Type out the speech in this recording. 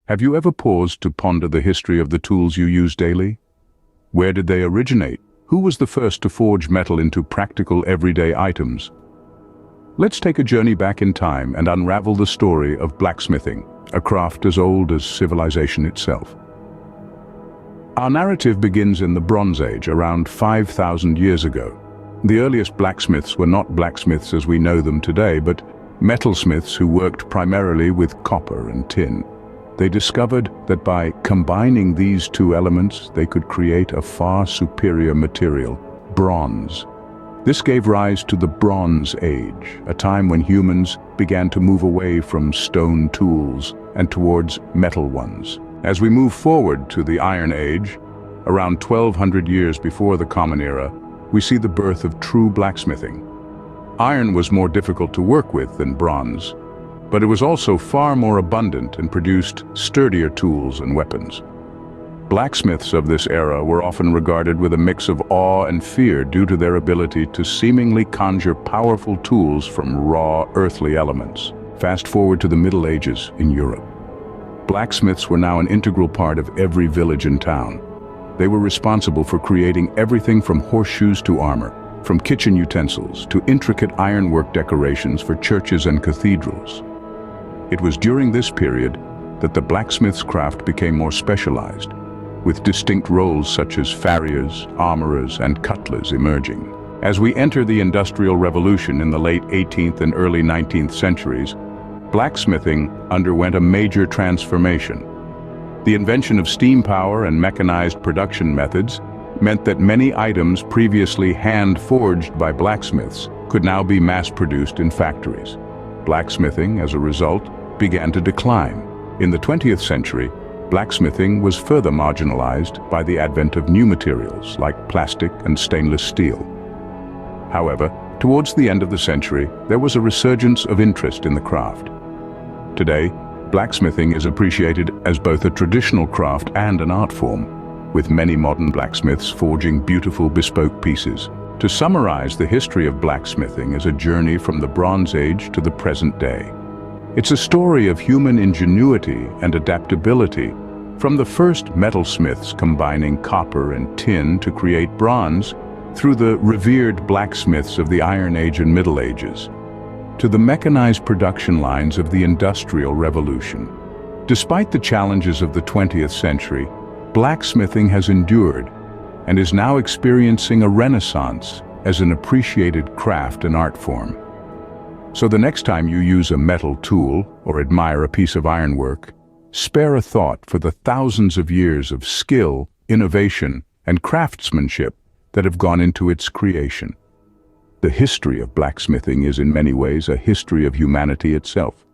Have you ever paused to ponder the history of the tools you use daily? Where did they originate? Who was the first to forge metal into practical everyday items? Let's take a journey back in time and unravel the story of blacksmithing, a craft as old as civilization itself. Our narrative begins in the Bronze Age, around 5,000 years ago. The earliest blacksmiths were not blacksmiths as we know them today, but metalsmiths who worked primarily with copper and tin. They discovered that by combining these two elements, they could create a far superior material, bronze. This gave rise to the Bronze Age, a time when humans began to move away from stone tools and towards metal ones. As we move forward to the Iron Age, around 1200 years before the Common Era, we see the birth of true blacksmithing. Iron was more difficult to work with than bronze, but it was also far more abundant and produced sturdier tools and weapons. Blacksmiths of this era were often regarded with a mix of awe and fear due to their ability to seemingly conjure powerful tools from raw, earthly elements. Fast forward to the Middle Ages in Europe. Blacksmiths were now an integral part of every village and town. They were responsible for creating everything from horseshoes to armor, from kitchen utensils to intricate ironwork decorations for churches and cathedrals. It was during this period that the blacksmith's craft became more specialized, with distinct roles such as farriers, armorers, and cutlers emerging. As we enter the Industrial Revolution in the late 18th and early 19th centuries, blacksmithing underwent a major transformation. The invention of steam power and mechanized production methods meant that many items previously hand-forged by blacksmiths could now be mass-produced in factories. Blacksmithing, as a result, began to decline. In the 20th century, blacksmithing was further marginalized by the advent of new materials like plastic and stainless steel. However, towards the end of the century, there was a resurgence of interest in the craft. Today, blacksmithing is appreciated as both a traditional craft and an art form, with many modern blacksmiths forging beautiful bespoke pieces. To summarize, the history of blacksmithing is a journey from the Bronze Age to the present day. It's a story of human ingenuity and adaptability, from the first metalsmiths combining copper and tin to create bronze, through the revered blacksmiths of the Iron Age and Middle Ages, to the mechanized production lines of the Industrial Revolution. Despite the challenges of the 20th century, blacksmithing has endured and is now experiencing a renaissance as an appreciated craft and art form. So the next time you use a metal tool or admire a piece of ironwork, spare a thought for the thousands of years of skill, innovation, and craftsmanship that have gone into its creation. The history of blacksmithing is in many ways a history of humanity itself.